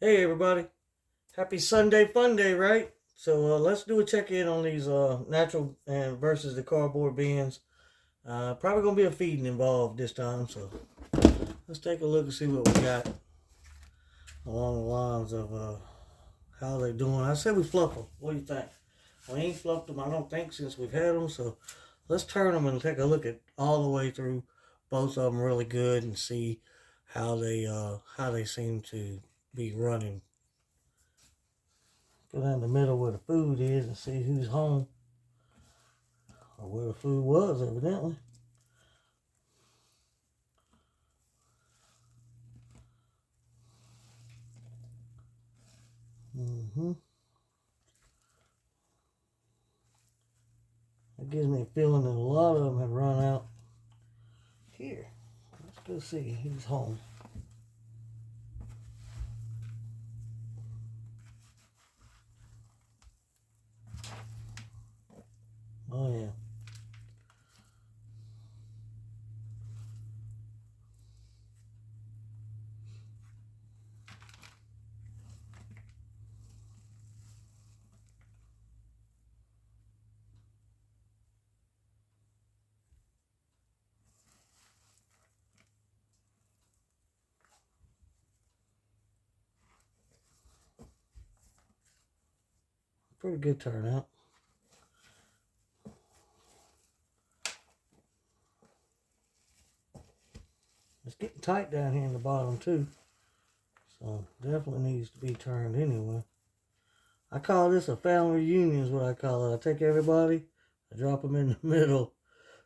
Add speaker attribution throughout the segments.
Speaker 1: Hey everybody, happy Sunday fun day, right? So let's do a check in on these natural and versus the cardboard bins. Probably gonna be a feeding involved this time, so let's take a look and see what we got along the lines of how they doing. I said we fluff them. What do you think? We ain't fluffed them, I don't think, since we've had them. So let's turn them and take a look at all the way through both of them really good and see how they seem to be running. Go down the middle where the food is and see who's home. Or where the food was, evidently. Mm-hmm. That gives me a feeling that a lot of them have run out here. Let's go see who's home. Oh, yeah. Pretty good turnout. It's getting tight down here in the bottom, too. So, definitely needs to be turned anyway. I call this a family reunion is what I call it. I take everybody, I drop them in the middle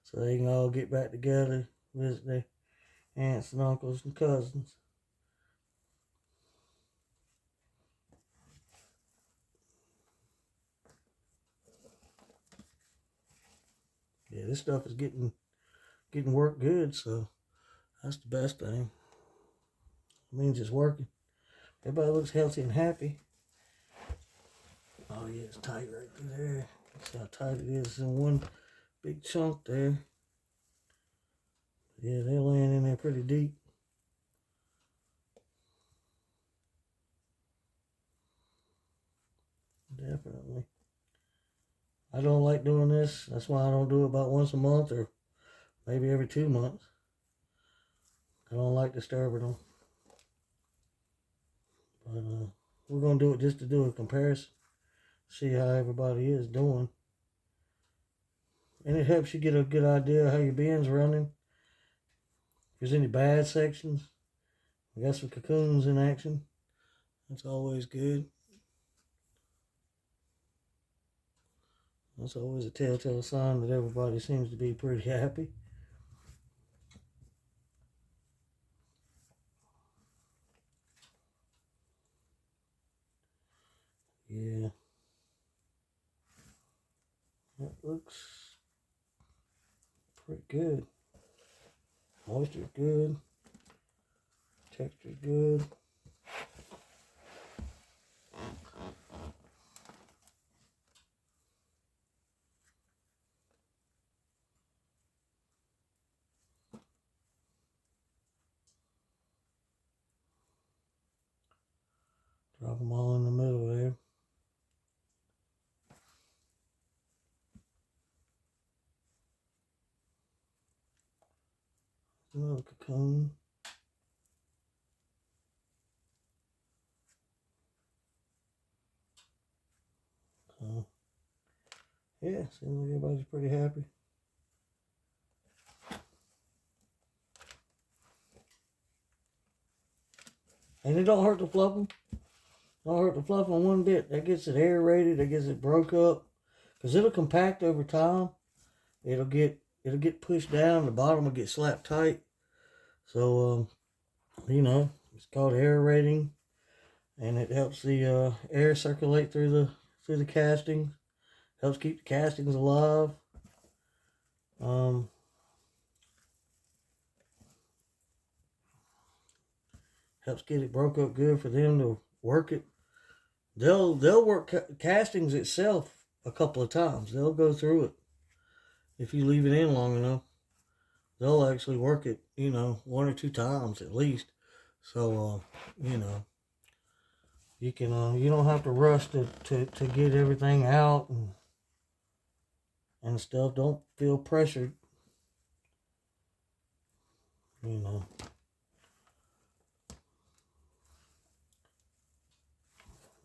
Speaker 1: so they can all get back together, visit their aunts and uncles and cousins. Yeah, this stuff is getting worked good, so that's the best thing. It means it's working. Everybody looks healthy and happy. Oh yeah, it's tight right through there. See how tight it is in one big chunk there. Yeah, they're laying in there pretty deep. Definitely. I don't like doing this. That's why I don't do it about once a month or maybe every 2 months. I don't like disturbing them. But we're going to do it just to do a comparison. See how everybody is doing. And it helps you get a good idea of how your bin's running. If there's any bad sections, we got some cocoons in action. That's always good. That's always a telltale sign that everybody seems to be pretty happy. Yeah, that looks pretty good. Moisture's good. Texture's good. Drop them all in the middle there. Another cocoon. So, yeah, seems like everybody's pretty happy. And it don't hurt to fluff them. Don't hurt to fluff them one bit. That gets it aerated. That gets it broke up. Because it'll compact over time. It'll get pushed down. The bottom will get slapped tight. So, it's called aerating. And it helps the air circulate through the castings. Helps keep the castings alive. Um, Helps get it broke up good for them to work it. They'll work castings itself a couple of times. They'll go through it if you leave it in long enough. They'll actually work it, one or two times at least. So, You can you don't have to rush to get everything out and stuff. Don't feel pressured. You know.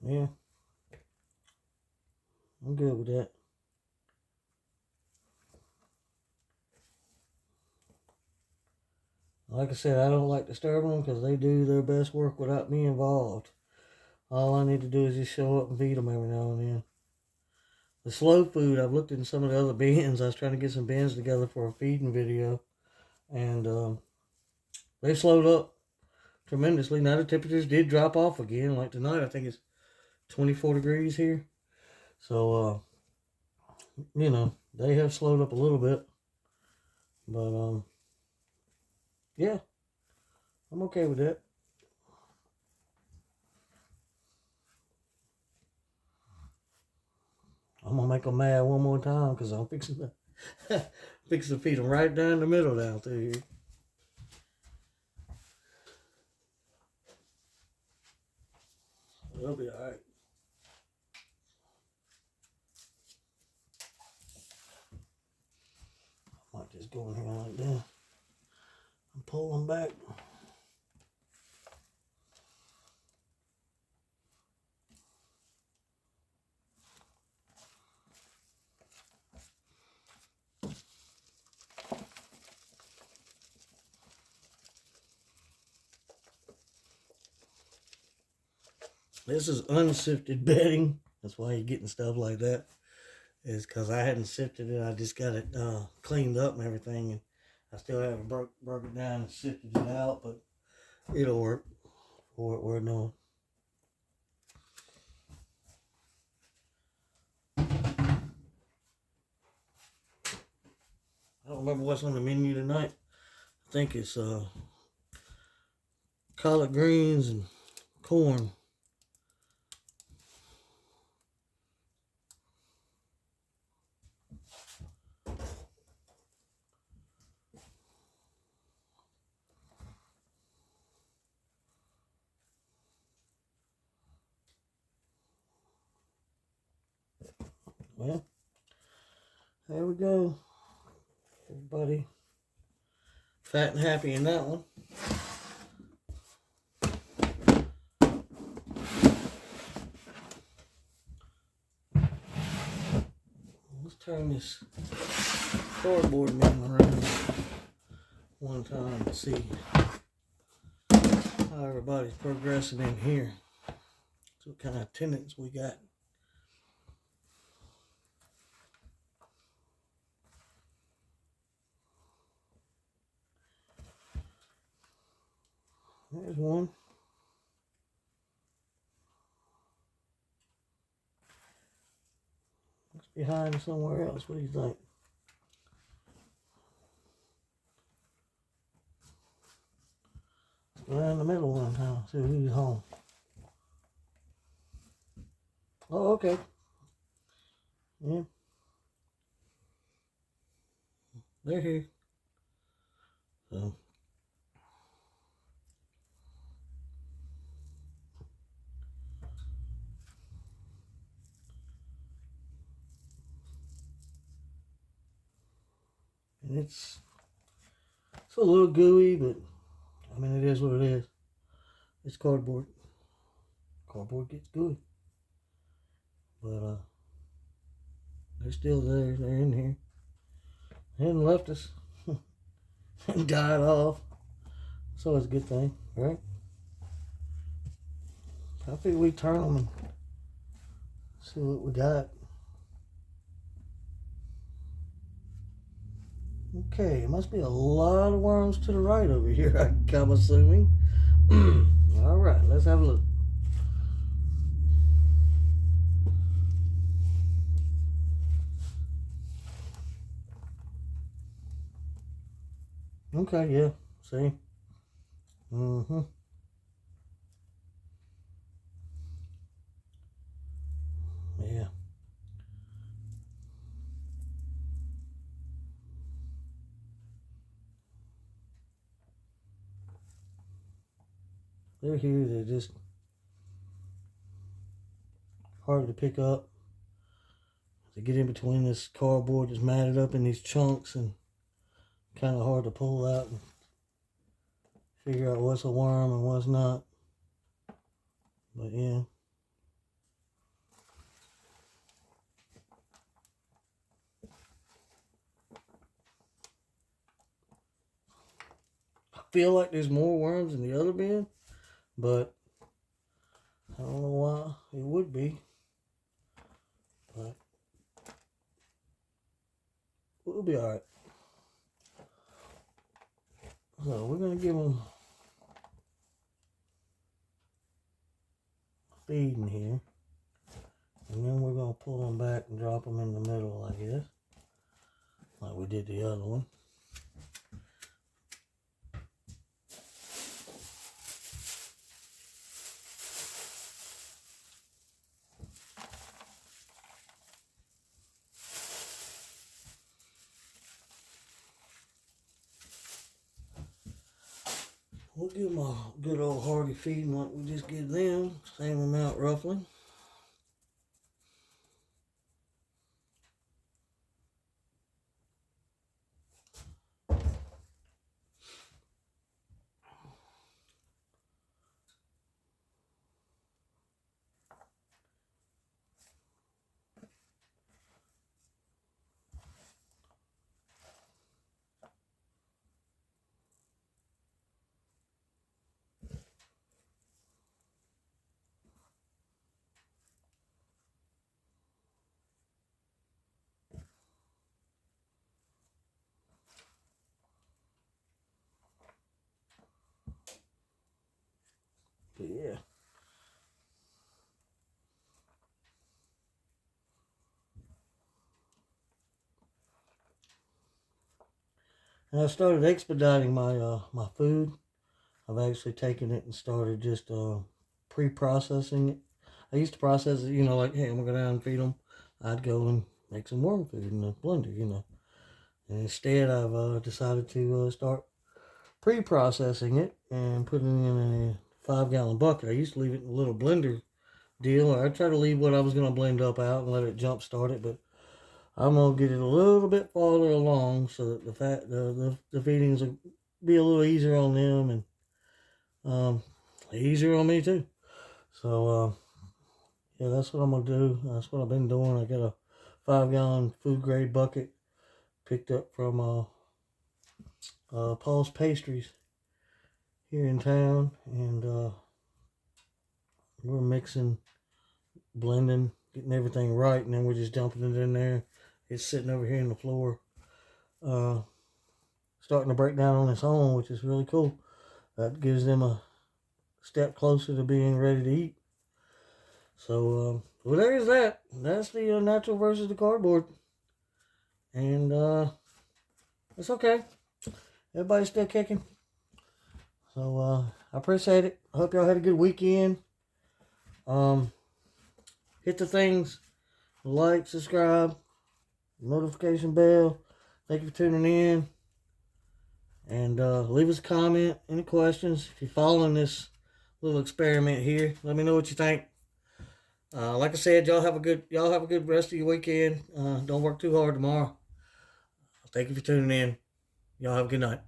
Speaker 1: Yeah. I'm good with that. Like I said, I don't like disturbing them because they do their best work without me involved. All I need to do is just show up and feed them every now and then. The slow food, I've looked in some of the other bins. I was trying to get some bins together for a feeding video. And they slowed up tremendously. Now the temperatures did drop off again. Like tonight, I think it's 24 degrees here. So, you know, they have slowed up a little bit. But, yeah, I'm okay with that. I'm gonna make them mad one more time because I'm fixing to feed them right down the middle down through here. They'll be all right. I might just go in here like that and pull them back. This is unsifted bedding. That's why you're getting stuff like that. Is because I hadn't sifted it. I just got it cleaned up and everything. And I still haven't broke it down and sifted it out. But it'll work for what we're doing. I don't remember what's on the menu tonight. I think it's collard greens and corn. Well, there we go. Everybody fat and happy in that one. Let's turn this cardboard man around one time and see how everybody's progressing in here. So what kind of attendance we got. There's one. It's behind somewhere else. What do you think? Let's go down the middle one time. See who's home. Oh, okay. Yeah. They're here. So. And it's a little gooey, but I mean, it is what it is. It's cardboard. Cardboard gets gooey. But they're still there. They're in here. They hadn't left us. And died off. So it's a good thing, right? I figure we turn them and see what we got. Okay, it must be a lot of worms to the right over here, I'm assuming. All right, let's have a look. Okay, yeah, see? Mm-hmm. Yeah. They're here, they're just hard to pick up. To get in between this cardboard that's matted up in these chunks and kind of hard to pull out and figure out what's a worm and what's not. But yeah. I feel like there's more worms in the other bin, but I don't know why it would be. But we'll be alright. So we're going to give them feed in here. And then we're going to pull them back and drop them in the middle, I guess. Like we did the other one. We'll give them a good old hearty feeding like we just give them. Same amount roughly. But yeah. And I started expediting my my food. I've actually taken it and started just pre-processing it. I used to process it, you know, like, hey, I'm gonna go down and feed them. I'd go and make some worm food in the blender, you know. And instead, I've decided to start pre-processing it and putting it in a 5-gallon bucket. I used to leave it in a little blender deal, or I try to leave what I was going to blend up out and let it jump start it, but I'm going to get it a little bit farther along so that the feedings will be a little easier on them and easier on me too. So yeah, that's what I'm going to do. That's what I've been doing. I got a 5-gallon food grade bucket picked up from Paul's Pastries here in town, and we're mixing, blending, getting everything right, and then we're just dumping it in there. It's sitting over here on the floor, starting to break down on its own, which is really cool. That gives them a step closer to being ready to eat. So well, there's that. That's the natural versus the cardboard, and it's okay. Everybody's still kicking. So I appreciate it. I hope y'all had a good weekend. Hit the things, like, subscribe, notification bell. Thank you for tuning in. And leave us a comment, any questions. If you're following this little experiment here, let me know what you think. Like I said, y'all have a good rest of your weekend. Don't work too hard tomorrow. Thank you for tuning in. Y'all have a good night.